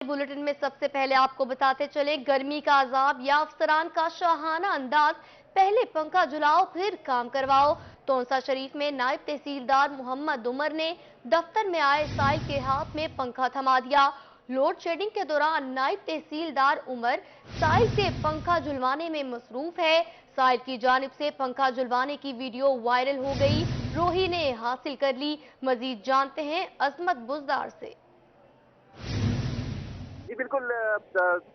Bulletin में सबसे पहले आपको बताते चले, गर्मी का अजाब या अफसरान का शाहाना अंदाज। पहले पंखा झुलाओ फिर काम करवाओ। तोंसा शरीफ में नायब तहसीलदार मोहम्मद उमर ने दफ्तर में आए साइल के हाथ में पंखा थमा दिया। लोड शेडिंग के दौरान नायब तहसीलदार उमर साइल से पंखा झुलवाने में मसरूफ है। साइल की जानिब से पंखा झुलवाने की वीडियो वायरल हो गई, रोही ने हासिल कर ली। मजीद जानते हैं अजमत बुजदार से। जी बिल्कुल,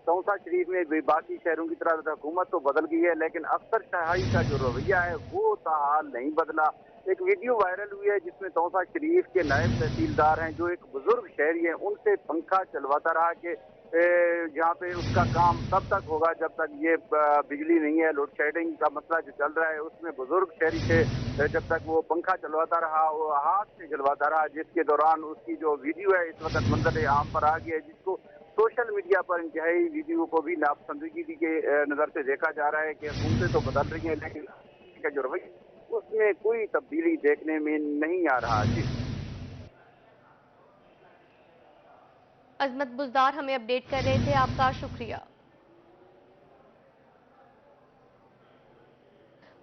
तौसा शरीफ में भी बाकी शहरों की तरह हुकूमत तो बदल गई है, लेकिन अफसर शाही का जो रवैया है वो ताहाल नहीं बदला। एक वीडियो वायरल हुई है जिसमें तौसा शरीफ के नायब तहसीलदार हैं, जो एक बुजुर्ग शहरी हैं, उनसे पंखा चलवाता रहा कि जहाँ पे उसका काम तब तक होगा जब तक ये बिजली नहीं है। लोड शेडिंग का मसला जो चल रहा है उसमें बुजुर्ग शहरी से जब तक वो पंखा चलवाता रहा, वो हाथ से चलवाता रहा, जिसके दौरान उसकी जो वीडियो है इस वक्त मंजर आम पर आ गया है, जिसको सोशल मीडिया पर इंतहाई वीडियो को भी नापसंदगी के नज़र से देखा जा रहा है कि हुकूमतें तो बदल रही हैं, लेकिन का जो रवैया उसमें कोई तब्दीली देखने में नहीं आ रहा। जी अजमत बुजदार हमें अपडेट कर रहे थे, आपका शुक्रिया।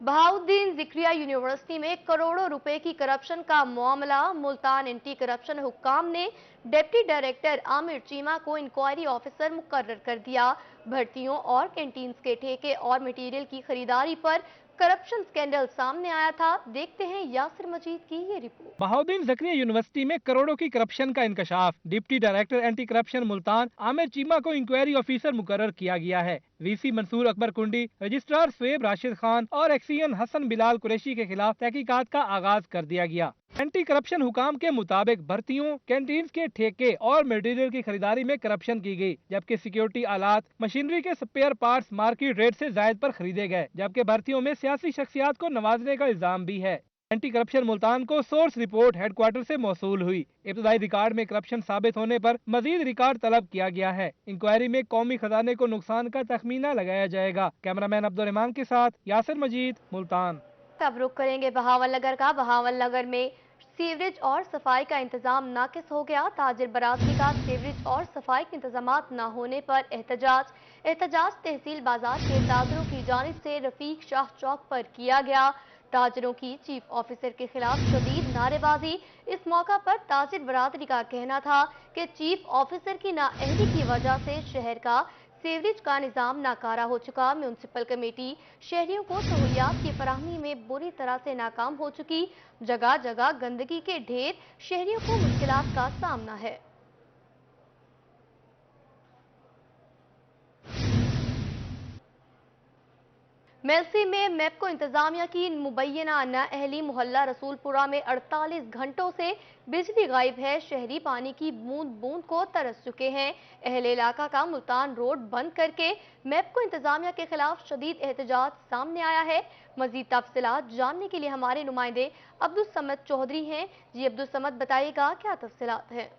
बहाउद्दीन जिक्रिया यूनिवर्सिटी में करोड़ों रुपए की करप्शन का मामला। मुल्तान एंटी करप्शन हुक्काम ने डिप्टी डायरेक्टर आमिर चीमा को इंक्वायरी ऑफिसर मुकर्रर कर दिया। भर्तियों और कैंटीन्स के ठेके और मटेरियल की खरीदारी पर करप्शन स्कैंडल सामने आया था। देखते हैं यासिर मजीद की ये रिपोर्ट। बहाउद्दीन ज़करिया यूनिवर्सिटी में करोड़ों की करप्शन का इंकशाफ। Deputy director anti corruption Multan Amir Cheema को इंक्वायरी ऑफिसर मुकर्रर किया गया है। वीसी मंसूर अकबर कुंडी, रजिस्ट्रार स्वेब राशिद खान और एक्सीएन हसन बिलाल कुरैशी के खिलाफ तहकीकात का आगाज कर दिया गया। एंटी करप्शन हुकाम के मुताबिक भर्तियों, कैंटीन के ठेके और मटेरियल की खरीदारी में करप्शन की गई, जबकि सिक्योरिटी आलात, मशीनरी के स्पेयर पार्ट्स मार्केट रेट से जायद पर खरीदे गए, जबकि भर्तियों में सियासी शख्सियात को नवाजने का इल्जाम भी है। एंटी करप्शन मुल्तान को सोर्स रिपोर्ट हेडक्वार्टर से मौसूल हुई। इब्तदाई रिकॉर्ड में करप्शन साबित होने पर मजीद रिकॉर्ड तलब किया गया है। इंक्वायरी में कौमी खजाने को नुकसान का तखमीना लगाया जाएगा। कैमरामैन अब्दुल रहमान के साथ यासिर मजीद, मुल्तान। अब रुख करेंगे बहावल नगर का। बहावल नगर में सीवरेज और सफाई का इंतजाम नाकिस हो गया। ताजिर बरादरी का सीवरेज और सफाई के इंतजाम न होने पर एहतजाज तहसील बाजार के ताजिरों की जानिब से रफीक शाह चौक पर किया गया। ताजिरों की चीफ ऑफिसर के खिलाफ शदीद नारेबाजी। इस मौका पर ताजिर बरादरी का कहना था कि चीफ ऑफिसर की नाअहली की वजह से शहर का सीवरेज का निजाम नाकारा हो चुका। म्यूनसिपल कमेटी शहरियों को सहूलियात की फराहमी में बुरी तरह से नाकाम हो चुकी। जगह जगह गंदगी के ढेर, शहरियों को मुश्किलात का सामना है। मेलसी में मैपको इंतजामिया की मुबैना नाअहली। मोहल्ला रसूलपुरा में 48 घंटों से बिजली गायब है। शहरी पानी की बूंद बूंद को तरस चुके हैं। अहले इलाका का मुल्तान रोड बंद करके मैपको इंतजामिया के खिलाफ शदीद एहतजाज सामने आया है। मजीद तफसीलात जानने के लिए हमारे नुमाइंदे अब्दुल समद चौधरी हैं। जी अब्दुल समद, बताइएगा क्या तफसीलात हैं?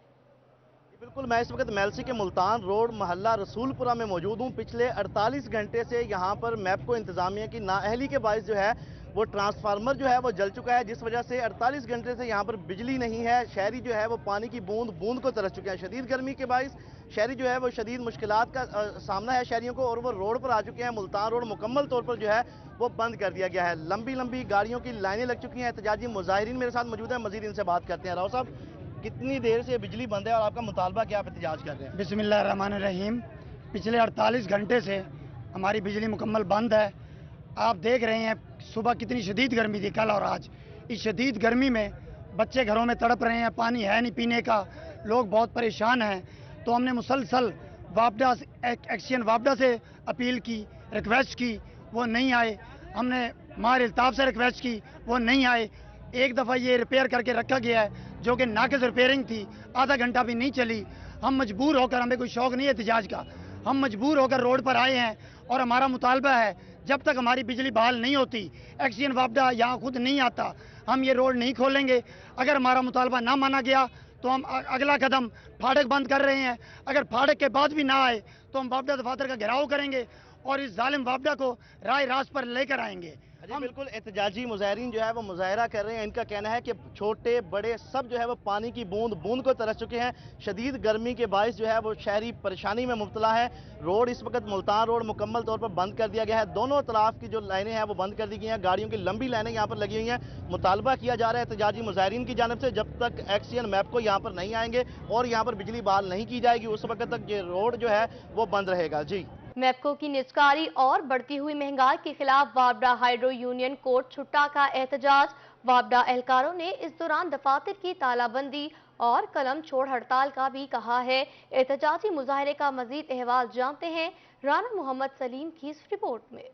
बिल्कुल, मैं इस वक्त मेलसी के मुल्तान रोड मोहल्ला रसूलपुरा में मौजूद हूँ। पिछले 48 घंटे से यहाँ पर मैपको इंतजामिया की नाअहली के बायस जो है वो ट्रांसफार्मर जो है वो जल चुका है, जिस वजह से 48 घंटे से यहाँ पर बिजली नहीं है। शहरी जो है वो पानी की बूंद बूंद को तरस चुके हैं। शदीद गर्मी के बायस शहरी जो है वो शदीद मुश्किलात का सामना है शहरियों को, और वो रोड पर आ चुके हैं। मुल्तान रोड मुकम्मल तौर पर जो है वो बंद कर दिया गया है। लंबी लंबी गाड़ियों की लाइनें लग चुकी हैं। एहतजाजी मुजाहिरीन मेरे साथ मौजूद है, मजीद इनसे बात करते हैं। राव साहब, कितनी देर से बिजली बंद है और आपका मुतालबा क्या, आप एहतजाज कर रहे हैं? बिस्मिल्लाहिर्रहमानिर्रहीम। पिछले 48 घंटे से हमारी बिजली मुकम्मल बंद है। आप देख रहे हैं सुबह कितनी शदीद गर्मी थी कल और आज। इस शदीद गर्मी में बच्चे घरों में तड़प रहे हैं, पानी है नहीं पीने का, लोग बहुत परेशान हैं। तो हमने मुसलसल वापडा एक्शन वापडा से अपील की, रिक्वेस्ट की, वो नहीं आए। हमने मार इल्ताफ से रिक्वेस्ट की, वो नहीं आए। एक दफ़ा ये रिपेयर करके रखा गया है जो कि नाकिस रिपेयरिंग थी, आधा घंटा भी नहीं चली। हम मजबूर होकर, हमें कोई शौक नहीं है एहतजाज का, हम मजबूर होकर रोड पर आए हैं और हमारा मुतालबा है जब तक हमारी बिजली बहाल नहीं होती, एक्शन वापडा यहाँ खुद नहीं आता, हम ये रोड नहीं खोलेंगे। अगर हमारा मुतालबा ना माना गया तो हम अगला कदम फाटक बंद कर रहे हैं। अगर फाटक के बाद भी ना आए तो हम वापडा दफातर का घेराव करेंगे और इस जालिम वापडा को राय रास्त पर लेकर आएंगे। بالکल एहतजाजी मुजाहिरीन जो है वो मुजाहरा कर रहे हैं। इनका कहना है कि छोटे बड़े सब जो है वो पानी की बूंद बूंद को तरस चुके हैं। शदीद गर्मी के बायस जो है वो शहरी परेशानी में मुब्तला है। रोड इस वक्त मुल्तान रोड मुकम्मल तौर पर बंद कर दिया गया है। दोनों तरफ की जो लाइनें हैं वो बंद कर दी गई हैं। गाड़ियों की लंबी लाइनें यहाँ पर लगी हुई हैं। मुतालबा किया जा रहा है एहतजाजी मुजाहिरीन की जानिब से, जब तक एक्सीएन मैप को यहाँ पर नहीं आएंगे और यहाँ पर बिजली बहाल नहीं की जाएगी उस वक्त तक ये रोड जो है वो बंद रहेगा। जी, मैप्को की निजकारी और बढ़ती हुई महंगाई के खिलाफ वाबडा हाइड्रो यूनियन कोर्ट छुट्टा का एहतजाज। वाबडा एहलकारों ने इस दौरान दफातर की तालाबंदी और कलम छोड़ हड़ताल का भी कहा है। एहतजाजी मुजाहरे का मजीद अहवाल जानते हैं राना मोहम्मद सलीम की इस रिपोर्ट में।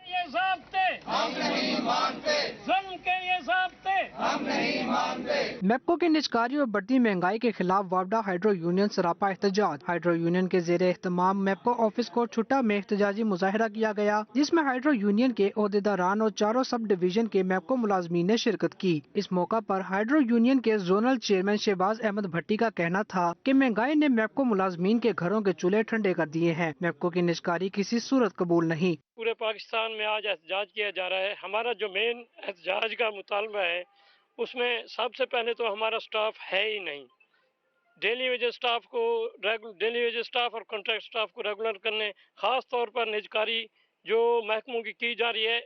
ये ज़ाब्ते हम नहीं मानते, ज़ल्म के ये ज़ाब्ते हम नहीं मानते। मैप्को की निजकारी और बढ़ती महंगाई के खिलाफ वाबडा हाइड्रो यूनियन सरापा एहतजाज। हाइड्रो यूनियन के जेर एहतमाम मैप्को ऑफिस को छुट्टा में एहतजाजी मुजाहरा किया गया, जिसमें हाइड्रो यूनियन के ओहदेदारान और चारों सब डिवीजन के मैप्को मुलाजमीन ने शिरकत की। इस मौका पर हाइड्रो यूनियन के जोनल चेयरमैन शहबाज अहमद भट्टी का कहना था कि महंगाई ने मैप्को मुलाजमीन के घरों के चूल्हे ठंडे कर दिए हैं। मैप्को की निजकारी किसी सूरत कबूल नहीं। पूरे पाकिस्तान में आज एहतजाज किया जा रहा है। हमारा जो मेन एहतजाज का मुतालबा है उसमें सबसे पहले तो हमारा स्टाफ है ही नहीं। डेली वेजेस स्टाफ और कॉन्ट्रैक्ट स्टाफ को रेगुलर करने, ख़ास तौर पर निजकारी जो महकमों की जा रही है,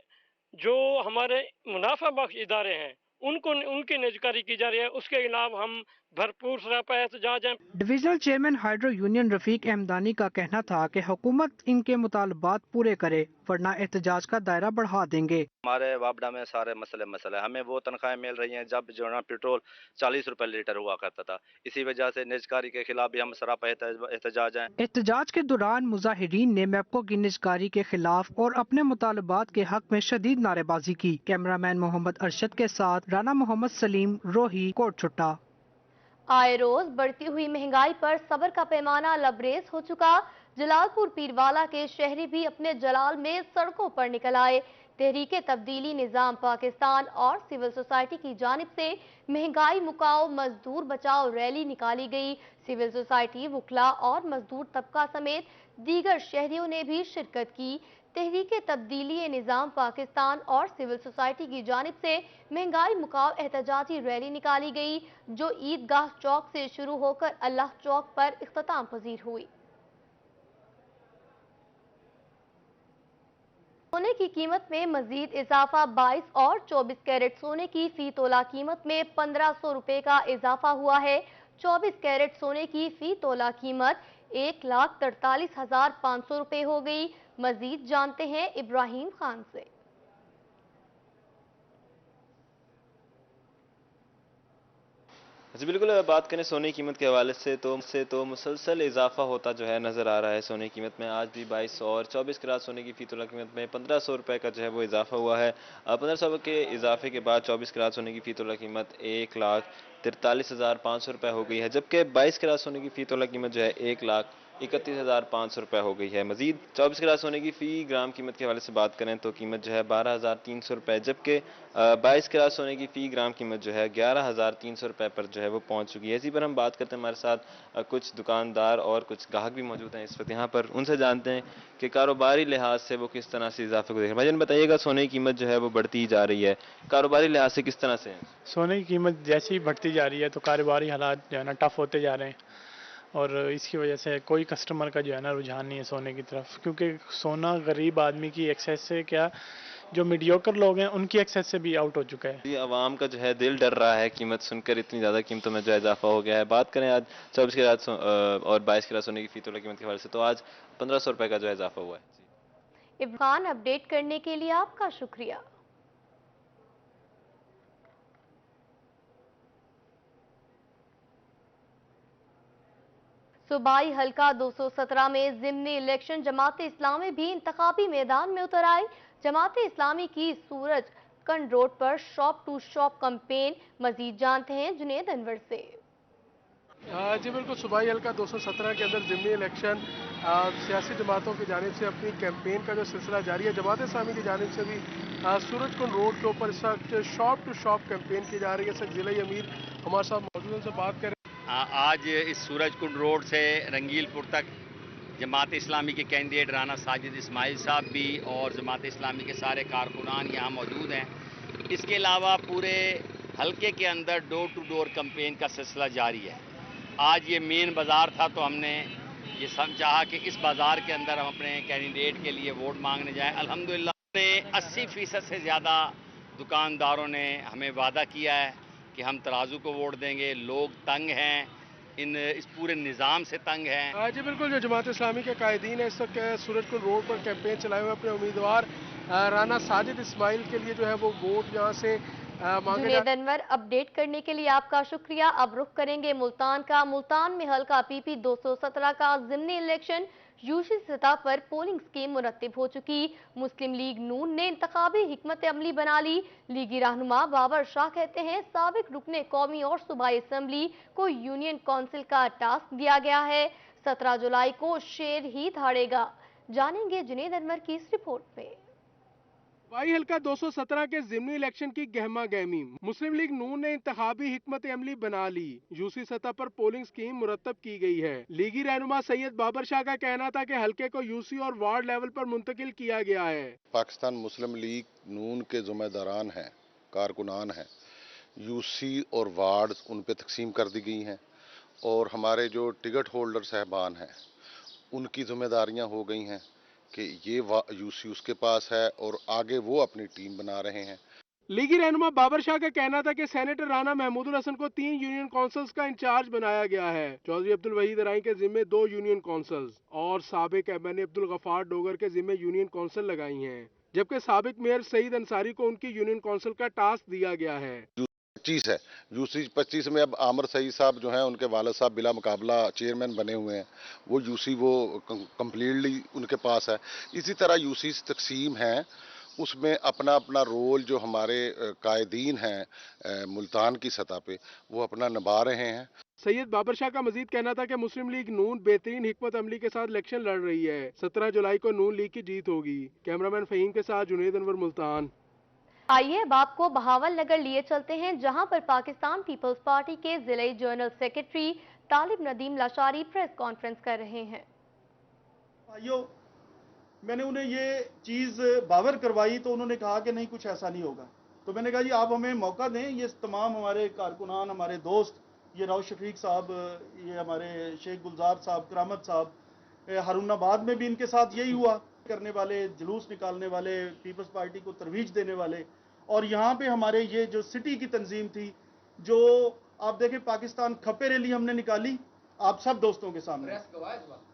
जो हमारे मुनाफा बख्श इदारे हैं उनकी निजकारी की जा रही है, उसके खिलाफ हम भरपूर सरापा एहतजाज हैं। Divisional chairman hydro union Rafiq Ahmadani का कहना था कि हुकूमत इनके मुतालबात पूरे करे वरना एहतजाज का दायरा बढ़ा देंगे। हमारे वाबडा में सारे मसले हमें वो तनख्वाहें मिल रही हैं जब जो है पेट्रोल 40 रुपए लीटर हुआ करता था। इसी वजह से निजकारी के खिलाफ भी हम सरापा एहतजाज हैं। एहतजाज के दौरान मुजाहिरीन ने मैप्को की निजकारी के खिलाफ और अपने मुतालबात के हक में शदीद नारेबाजी की। कैमरामैन मोहम्मद अरशद के साथ राना मोहम्मद सलीम, रोही, कोट छुट्टा। आए रोज बढ़ती हुई महंगाई पर सब्र का पैमाना लबरेज हो चुका। जलालपुर पीरवाला के शहरी भी अपने जलाल में सड़कों पर निकल आए। तहरीके तब्दीली निजाम पाकिस्तान और सिविल सोसाइटी की जानिब से महंगाई मुकाओ मजदूर बचाओ रैली निकाली गई। सिविल सोसाइटी, वुकला और मजदूर तबका समेत दीगर शहरियों ने भी शिरकत की। तहरीके तब्दीली निजाम पाकिस्तान और सिविल सोसाइटी की जानिब से महंगाई मुकाओ एहतजाजी रैली निकाली गई, जो ईदगाह चौक से शुरू होकर अल्लाह चौक पर इख्तिताम पजीर हुई। सोने की कीमत में मजीद इजाफा। 22 और 24 कैरेट सोने की फी तोला कीमत में 1500 रुपए का इजाफा हुआ है। 24 कैरेट सोने की फी तोला कीमत 1,43,500 रुपए हो गई। मजीद जानते हैं इब्राहिम खान से। जी बिल्कुल, बात करें सोने की कीमत के हवाले से तो मुसलसल इजाफा होता जो है नज़र आ रहा है। सोने की कीमत में आज भी 22 और 24 कैरेट सोने की फी तोला कीमत में 1500 रुपए का जो है वो इजाफा हुआ है। 1500 के इजाफे के बाद 24 कैरेट सोने की फी तोला कीमत 1,43,500 रुपए हो गई है, जबकि 22 कैरेट सोने की फी तोला कीमत जो है 1,31,500 रुपए हो गई है। मजीद 24 कैरेट सोने की फी ग्राम कीमत के हवाले से बात करें तो कीमत जो है 12,300 रुपए, जबकि 22 कैरेट सोने की फी ग्राम कीमत जो है 11,300 रुपए पर जो है वो पहुंच चुकी है। इसी पर हम बात करते हैं, हमारे साथ कुछ दुकानदार और कुछ ग्राहक भी मौजूद हैं इस वक्त यहाँ पर। उनसे जानते हैं कि कारोबारी लिहाज से वो किस तरह से इजाफे को देख रहे हैं। भाईजान बताइएगा, सोने की कीमत जो है वो बढ़ती जा रही है, कारोबारी लिहाज से किस तरह से है? सोने की कीमत जैसे ही बढ़ती जा रही है तो कारोबारी हालात जो है ना टफ होते जा रहे हैं, और इसकी वजह से कोई कस्टमर का जो है ना रुझान नहीं है सोने की तरफ, क्योंकि सोना गरीब आदमी की एक्सेस से क्या जो मीडियोकर लोग हैं उनकी एक्सेस से भी आउट हो चुका है। ये आवाम का जो है दिल डर रहा है कीमत सुनकर, इतनी ज़्यादा कीमतों में जो है इजाफा हो गया है। बात करें आज 24 कैरेट और 22 कैरेट सोने की फी तोला कीमत के हवाले से तो आज 1500 रुपए का जो है इजाफा हुआ है। इब्राहिम, अपडेट करने के लिए आपका शुक्रिया। सूबाई हल्का 217 में ज़िमनी इलेक्शन जमात इस्लामी भी इंतखाबी मैदान में उतर आई। जमात इस्लामी की सूरज कंड रोड पर शॉप टू शॉप कैंपेन। मजीद जानते हैं जुनेद अनवर से। जी बिल्कुल, सूबाई हल्का 217 के अंदर ज़िमनी इलेक्शन सियासी जमातों की जानिब से अपनी कैंपेन का जो सिलसिला जारी है। जमात इस्लामी की जानिब से भी सूरज कुंड रोड के ऊपर इस वक्त शॉप टू शॉप कैंपेन की जा रही है। इस वक्त जिला अमीर हमारे साथ मौजूद, उनसे बात करें। आज इस सूरज कुंड रोड से रंगीलपुर तक जमात इस्लामी के कैंडिडेट राना साजिद इस्माइल साहब भी और जमात इस्लामी के सारे कारकुनान यहाँ मौजूद हैं। इसके अलावा पूरे हलके के अंदर डोर टू डोर कैंपेन का सिलसिला जारी है। आज ये मेन बाज़ार था तो हमने ये सब चाहा कि इस बाज़ार के अंदर हम अपने कैंडिडेट के लिए वोट मांगने जाएं। अल्हम्दुलिल्लाह 80% से ज़्यादा दुकानदारों ने हमें वादा किया है कि हम तराजू को वोट देंगे। लोग तंग हैं, इस पूरे निज़ाम से तंग हैं। जी बिल्कुल, जो जमात इस्लामी के कायदीन है इस वक्त सूरजकुंड रोड पर कैंपेन चलाए हुए अपने उम्मीदवार राना साजिद इस्माइल के लिए जो है वो वोट यहाँ से मांगे। जुनेद अनवर, अपडेट करने के लिए आपका शुक्रिया। अब रुख करेंगे मुल्तान का। मुल्तान में हल्का PP 217 का ज़िमनी इलेक्शन यूसी सतह पर पोलिंग स्कीम मुरतब हो चुकी। मुस्लिम लीग नून ने इंतखाबी हिकमत अमली बना ली। लीगी रहनुमा बाबर शाह कहते हैं साबिक रुकने कौमी और सूबाई असम्बली को यूनियन काउंसिल का टास्क दिया गया है। 17 जुलाई को शेर ही धाड़ेगा। जानेंगे जुनेद अनवर की इस रिपोर्ट में। सूबाई हल्का 217 के ज़िमनी इलेक्शन की गहमा गहमी। मुस्लिम लीग नून ने इंतखाबी हिकमत अमली बना ली। यूसी सतह पर पोलिंग स्कीम मुरतब की गई है। लीगी रहनुमा सैयद बाबर शाह का कहना था कि हल्के को यूसी और वार्ड लेवल पर मुंतकिल किया गया है। पाकिस्तान मुस्लिम लीग नून के ज़िम्मेदारान हैं, कारकुनान हैं। यूसी और वार्ड उन पे तकसीम कर दी गई हैं और हमारे जो टिकट होल्डर साहबान हैं उनकी जिम्मेदारियां हो गई हैं कि ये यूसी उसके पास है और आगे वो अपनी टीम बना रहे हैं। लीगी रहनुमा बाबर शाह का कहना था कि सेनेटर राना महमूदुल हसन को 3 यूनियन काउंसिल्स का इंचार्ज बनाया गया है। चौधरी अब्दुल वहीद राई के जिम्मे 2 यूनियन काउंसिल्स और साबिक एमएनए अब्दुल गफार डोगर के जिम्मे यूनियन काउंसिल लगाई हैं, जबकि साबिक मेयर सईद अंसारी को उनकी यूनियन काउंसिल का टास्क दिया गया है। 25 है, यूसी 25 में अब आमिर सईद साहब जो हैं उनके वालिद साहब बिला मुकाबला चेयरमैन बने हुए हैं। वो यूसी वो कम्प्लीटली उनके पास है। इसी तरह यूसी तकसीम है, उसमें अपना अपना रोल जो हमारे कायदीन हैं मुल्तान की सतह पे वो अपना निभा रहे हैं। सैयद बाबर शाह का मजीद कहना था कि मुस्लिम लीग नून बेहतरीन हिकमत अमली के साथ इलेक्शन लड़ रही है। 17 जुलाई को नून लीग की जीत होगी। कैमरामैन फहीम के साथ जुनेद अनवर, मुल्तान। आइए अब आपको बहावल नगर लिए चलते हैं, जहां पर पाकिस्तान पीपल्स पार्टी के जिले जनरल सेक्रेटरी तालिब नदीम लाशारी प्रेस कॉन्फ्रेंस कर रहे हैं। भाइयों, मैंने उन्हें ये चीज़ बावर करवाई तो उन्होंने कहा कि नहीं, कुछ ऐसा नहीं होगा। तो मैंने कहा जी आप हमें मौका दें। ये तमाम हमारे कारकुनान, हमारे दोस्त, ये राव शफीक साहब, ये हमारे शेख गुलजार साहब, करामत साहब, हारूनाबाद में भी इनके साथ यही हुआ, करने वाले, जुलूस निकालने वाले, पीपल्स पार्टी को तरवीज देने वाले। और यहाँ पे हमारे ये जो सिटी की तंजीम थी, जो आप देखें पाकिस्तान खपे रैली हमने निकाली आप सब दोस्तों के सामने,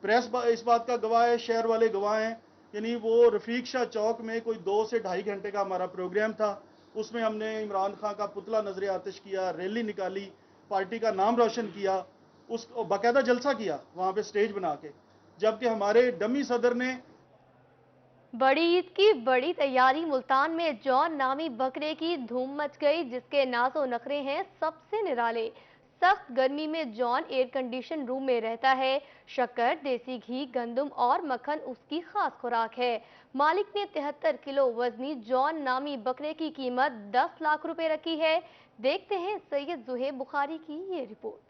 प्रेस इस बात का गवाह है, शहर वाले गवाह हैं। यानी वो रफीक शाह चौक में कोई 2 से 2.5 घंटे का हमारा प्रोग्राम था। उसमें हमने इमरान खान का पुतला नजर आतिश किया, रैली निकाली, पार्टी का नाम रोशन किया, उस बाकायदा जलसा किया वहाँ पे स्टेज बना के। जबकि हमारे डमी सदर ने बड़ी ईद की बड़ी तैयारी। मुल्तान में जॉन नामी बकरे की धूम मच गई, जिसके नाजो नखरे हैं सबसे निराले। सख्त गर्मी में जॉन एयर कंडीशन रूम में रहता है। शक्कर, देसी घी, गंदम और मक्खन उसकी खास खुराक है। मालिक ने 73 किलो वजनी जॉन नामी बकरे की कीमत 10 लाख रुपए रखी है। देखते हैं सैयद जुहेब बुखारी की ये रिपोर्ट।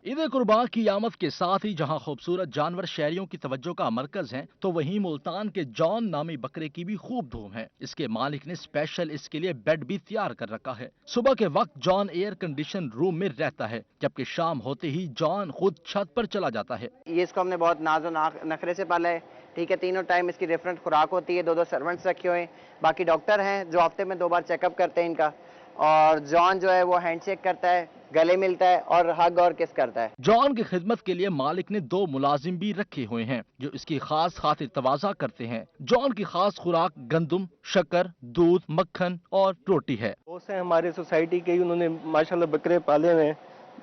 ईद कुर्बान की आमद के साथ ही जहां खूबसूरत जानवर शहरियों की तवज्जो का मरकज हैं, तो वहीं मुल्तान के जॉन नामी बकरे की भी खूब धूम है। इसके मालिक ने स्पेशल इसके लिए बेड भी तैयार कर रखा है। सुबह के वक्त जॉन एयर कंडीशन रूम में रहता है, जबकि शाम होते ही जॉन खुद छत पर चला जाता है। ये इसको हमने बहुत नाजो नखरे से पाला है। ठीक है, तीनों टाइम इसकी डिफरेंट खुराक होती है। 2 सर्वेंट्स रखे हुए हैं, बाकी डॉक्टर हैं जो हफ्ते में 2 बार चेकअप करते हैं इनका। और जॉन जो है वो हैंडशेक करता है, गले मिलता है और हग और किस करता है। जॉन की खिदमत के लिए मालिक ने 2 मुलाजिम भी रखे हुए हैं जो इसकी खास खातिर तवाज़ा करते हैं। जॉन की खास खुराक गंदम, शक्कर, दूध, मक्खन और रोटी है। बहुत से हमारे सोसाइटी के उन्होंने माशाल्लाह बकरे पाले हुए हैं।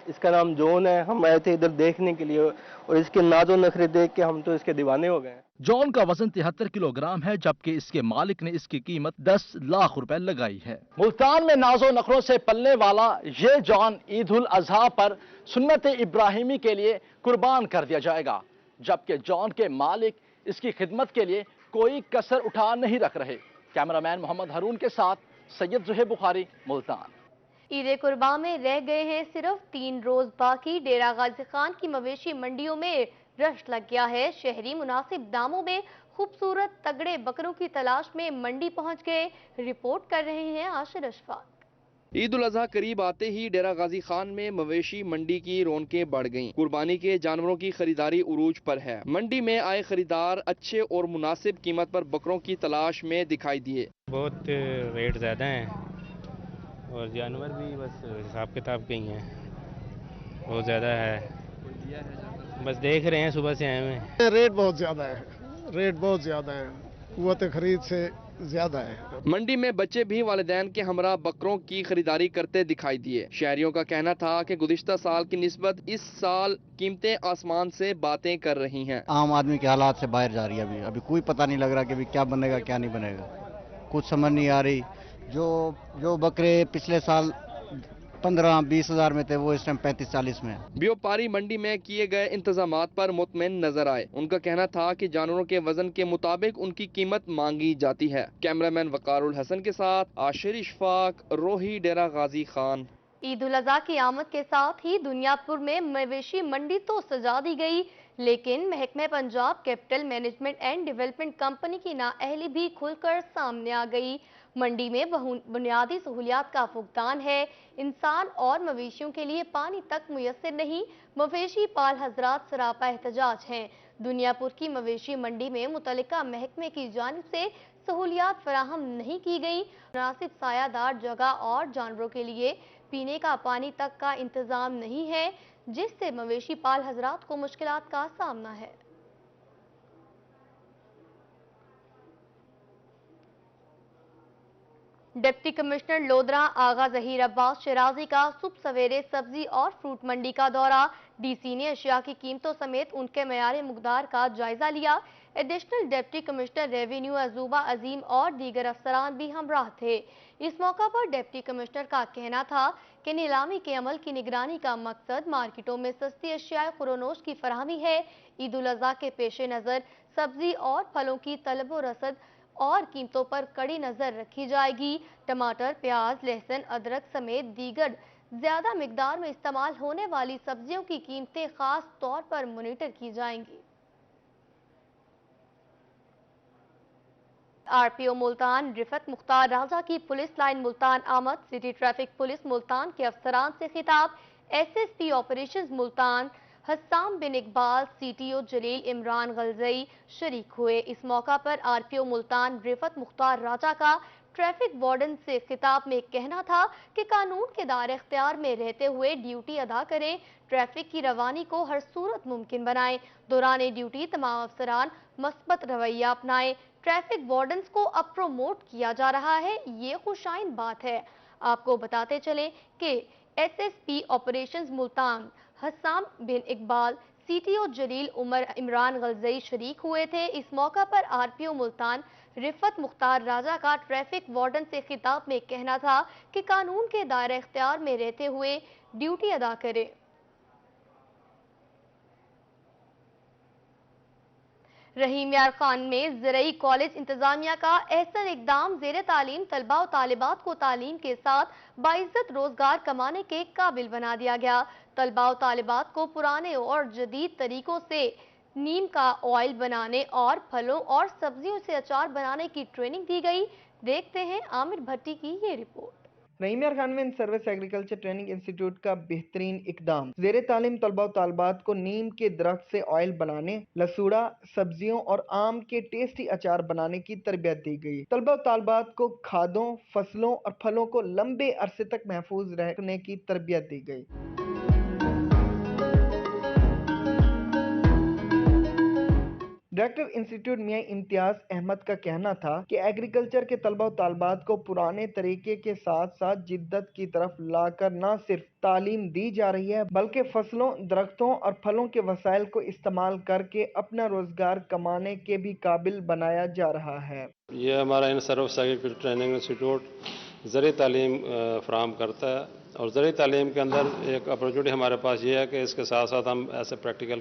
इसका नाम जॉन है। हम आए थे इधर देखने के लिए और इसके नाजो नखरे देख के हम तो इसके दीवाने हो गए। जॉन का वजन 73 किलोग्राम है, जबकि इसके मालिक ने इसकी कीमत 10 लाख रुपए लगाई है। मुल्तान में नाजो नखरों से पलने वाला ये जॉन ईद उल अजहा पर सुन्नत इब्राहिमी के लिए कुर्बान कर दिया जाएगा, जबकि जॉन के मालिक इसकी खिदमत के लिए कोई कसर उठा नहीं रख रहे। कैमरामैन मोहम्मद हारून के साथ सैयद जुहेब बुखारी, मुल्तान। ईद कुर्बान में रह गए हैं सिर्फ 3 रोज बाकी। डेरा गाजी खान की मवेशी मंडियों में रश लग गया है। शहरी मुनासिब दामों में खूबसूरत तगड़े बकरों की तलाश में मंडी पहुंच गए। रिपोर्ट कर रहे हैं आशिर अशफाक। ईद उल अजहा करीब आते ही डेरा गाजी खान में मवेशी मंडी की रौनकें बढ़ गईं। कुर्बानी के जानवरों की खरीदारी उरूज पर है। मंडी में आए खरीदार अच्छे और मुनासिब कीमत पर बकरों की तलाश में दिखाई दिए। बहुत रेट ज़्यादा हैं और जानवर भी बस हिसाब किताब के ही हैं, बहुत ज़्यादा है। बस देख रहे हैं, सुबह से आए हुए हैं। रेट बहुत ज़्यादा है, रेट बहुत ज़्यादा है, कुव्वत खरीद से ज्यादा है। मंडी में बच्चे भी वालिदैन के हमरा बकरों की खरीदारी करते दिखाई दिए। शहरियों का कहना था कि गुज़िश्ता साल की निस्बत इस साल कीमतें आसमान से बातें कर रही हैं। आम आदमी के हालात से बाहर जा रही है। अभी कोई पता नहीं लग रहा कि अभी क्या बनेगा क्या नहीं बनेगा, कुछ समझ नहीं आ रही। जो बकरे पिछले साल 15-20 हज़ार में थे वो इस टाइम 35-40 में। व्यापारी मंडी में किए गए इंतजामात पर मुतमईन नजर आए। उनका कहना था कि जानवरों के वजन के मुताबिक उनकी कीमत मांगी जाती है। कैमरामैन वकारुल हसन के साथ आशिर इशफाक, रोही, डेरा गाजी खान। ईद उल अजहा की आमद के साथ ही दुनियापुर में मवेशी मंडी तो सजा दी गई, लेकिन महकमे Punjab capital management and development company की नाअहली भी खुलकर सामने आ गई। मंडी में बुनियादी सहूलियात का फुकदान है, इंसान और मवेशियों के लिए पानी तक मुयस्सर नहीं। मवेशी पाल हजरात सरापा एहतजाज हैं। दुनियापुर की मवेशी मंडी में मुतल्लिका महकमे की जानिब से सहूलियात फराहम नहीं की गई। मुनासिब सायादार जगह और जानवरों के लिए पीने का पानी तक का इंतजाम नहीं है, जिससे मवेशी पाल हजरात को मुश्किलात का सामना है। डिप्टी कमिश्नर लोधरा आगा जहीर अब्बास शराजी का सुबह सवेरे सब्जी और फ्रूट मंडी का दौरा। डीसी ने अशिया की कीमतों समेत उनके मयार मुकदार का जायजा लिया। एडिशनल डिप्टी कमिश्नर रेवेन्यू अजूबा अजीम और दीगर अफसरान भी हमराह थे। इस मौका पर डिप्टी कमिश्नर का कहना था कि नीलामी के अमल की निगरानी का मकसद मार्केटों में सस्ती अशिया खुरोनोश की फराहमी है। ईद उल अजहा के पेश नज़र सब्जी और फलों की तलब व रसद और कीमतों पर कड़ी नजर रखी जाएगी। टमाटर, प्याज, लहसुन, अदरक समेत दीगर ज्यादा मिकदार में इस्तेमाल होने वाली सब्जियों की कीमतें खास तौर पर मॉनिटर की जाएंगी। आरपीओ मुल्तान रिफत मुख्तार राजा की पुलिस लाइन मुल्तान आमद। सिटी ट्रैफिक पुलिस मुल्तान के अफसरान से खिताब। एसएसपी ऑपरेशंस मुल्तान हस्साम बिन इकबाल, सीटीओ जलील इमरान गलजई शरीक हुए। इस मौका पर आरपीओ मुल्तान रिफत मुख्तार राजा का ट्रैफिक वार्डन से खिताब में कहना था कि कानून के दायरे इख्तियार में रहते हुए ड्यूटी अदा करें, ट्रैफिक की रवानी को हर सूरत मुमकिन बनाएं। दौरान ड्यूटी तमाम अफसरान मस्बत रवैया अपनाएं। ट्रैफिक वार्डन्स को अब प्रमोट किया जा रहा है, ये खुशाइन बात है। आपको बताते चलें कि एसएसपी ऑपरेशंस मुल्तान हस्साम बिन इकबाल, सीटीओ जलील इमरान गलजई शरीक हुए थे। इस मौका पर आरपीओ मुल्तान रिफत मुख्तार राजा का ट्रैफिक वार्डन से खिताब में कहना था कि कानून के दायरे इख्तियार में रहते हुए ड्यूटी अदा करें। रहीम यार खान में ज़रई कॉलेज इंतजामिया का एहसन इकदाम ज़ेर तालीम तलबा और तालिबात को तालीम के साथ बाइज्जत रोजगार कमाने के काबिल बना दिया गया। तलबा और तालिबात को पुराने और जदीद तरीकों से नीम का ऑयल बनाने और फलों और सब्जियों से अचार बनाने की ट्रेनिंग दी गई। देखते हैं आमिर भट्टी की ये रिपोर्ट। रहीम यार खान में सर्विस एग्रीकल्चर ट्रेनिंग इंस्टीट्यूट का बेहतरीन इकदाम। ज़ेरे तालीम तलबा और तालिबात को नीम के दरख्त से ऑयल बनाने, लसूड़ा, सब्जियों और आम के टेस्टी अचार बनाने की तरबियत दी गई। तलबा और तालिबात को खादों, फसलों और फलों को लंबे अरसे तक महफूज रखने की तरबियत दी गई। डायरेक्टर इंस्टीट्यूट मियां इम्तियाज अहमद का कहना था कि एग्रीकल्चर के तलबा और तालिबात को पुराने तरीके के साथ साथ जिद्दत की तरफ लाकर न सिर्फ तालीम दी जा रही है, बल्कि फसलों, दरख्तों और फलों के वसाइल को इस्तेमाल करके अपना रोजगार कमाने के भी काबिल बनाया जा रहा है। ये हमारा in service agriculture training institute ज़रिए तालीम फराहम करता है और ज़रिए तालीम के अंदर एक अपॉर्चुनिटी हमारे पास ये है कि इसके साथ साथ हम ऐसे प्रैक्टिकल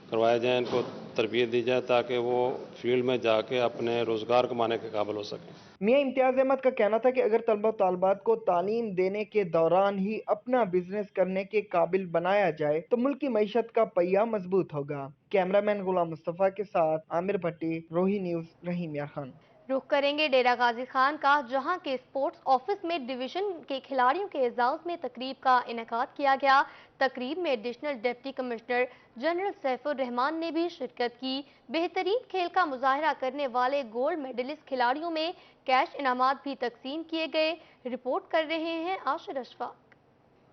करवाए जाएँ, इनको तरबियत दी जाए ताकि वो फील्ड में जाके अपने रोज़गार कमाने के काबिल हो सकें। मियां इम्तियाज अहमद का कहना था कि अगर तलबा तालबात को तालीम देने के दौरान ही अपना बिजनेस करने के काबिल बनाया जाए तो मुल्क की मईशत का पहिया मजबूत होगा। कैमरामैन गुलाम मुस्तफा के साथ आमिर भट्टी, रोही न्यूज़, रहीम यार खान। रुख करेंगे डेरा गाजी खान का, जहां के स्पोर्ट्स ऑफिस में डिवीजन के खिलाड़ियों के एजाज में तकरीब का इनेकाद किया गया। तकरीब में additional deputy commissioner general Saifur Rahman ने भी शिरकत की। बेहतरीन खेल का मुजाहरा करने वाले गोल्ड मेडलिस्ट खिलाड़ियों में कैश इनामात भी तकसीम किए गए। रिपोर्ट कर रहे हैं आशिर अशफाक।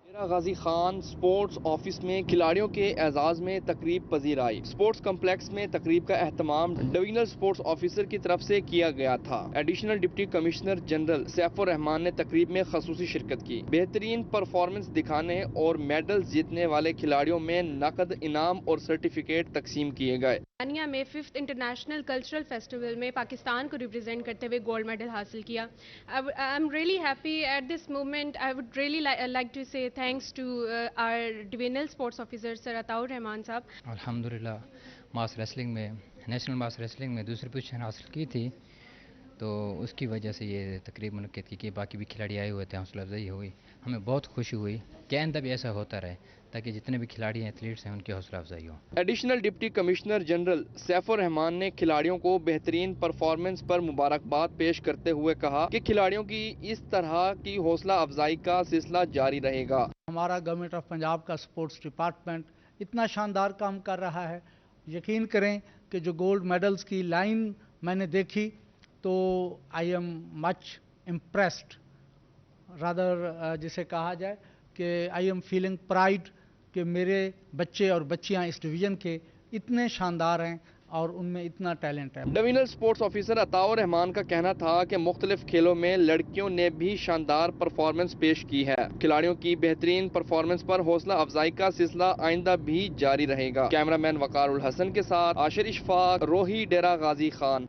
डेरा गाजी खान स्पोर्ट्स ऑफिस में खिलाड़ियों के एजाज में तकरीब पजीर आई। स्पोर्ट्स कम्प्लेक्स में तकरीब का एहतमाम डिवीजनल स्पोर्ट्स ऑफिसर की तरफ से किया गया था। Additional deputy commissioner general Saifur Rahman ने तकरीब में खसूसी शिरकत की। बेहतरीन परफॉर्मेंस दिखाने और मेडल जीतने वाले खिलाड़ियों में नकद इनाम और सर्टिफिकेट तकसीम किए गए। तानिया में 5th इंटरनेशनल कल्चरल फेस्टिवल में पाकिस्तान को रिप्रेजेंट करते हुए गोल्ड मेडल हासिल किया। I am really happy at this moment. I would really like to say thanks to our divisional sports officer sir Ataur Rahman sahab. अल्हम्दुलिल्लाह मास रेसलिंग में, नेशनल मास रेसलिंग में दूसरी पोजीशन हासिल की थी, तो उसकी वजह से ये तकरीब मुनक्किद की कि बाकी भी खिलाड़ी आए हुए थे, हौसला अफजाई हुई, हमें बहुत खुशी हुई कि आइंदा भी ऐसा होता रहे ताकि जितने भी खिलाड़ी हैं, एथलीट्स हैं, उनकी हौसला अफजाई हो। Additional deputy commissioner general Saifur Rahman ने खिलाड़ियों को बेहतरीन परफॉर्मेंस पर मुबारकबाद पेश करते हुए कहा कि खिलाड़ियों की इस तरह की हौसला अफजाई का सिलसिला जारी रहेगा। हमारा गवर्नमेंट ऑफ पंजाब का स्पोर्ट्स डिपार्टमेंट इतना शानदार काम कर रहा है। यकीन करें कि जो गोल्ड मेडल्स की लाइन मैंने देखी तो I am much impressed, rather जिसे कहा जाए कि आई एम फीलिंग प्राइड कि मेरे बच्चे और बच्चियां इस डिवीज़न के इतने शानदार हैं और उनमें इतना टैलेंट है। Divisional sports officer Ataur Rahman का कहना था कि मुख्तलिफ खेलों में लड़कियों ने भी शानदार परफॉर्मेंस पेश की है। खिलाड़ियों की बेहतरीन परफॉर्मेंस पर हौसला अफजाई का सिलसिला आइंदा भी जारी रहेगा। कैमरामैन वकार उल हसन के साथ आशिर इशफाक, रोही, डेरा गाजी खान।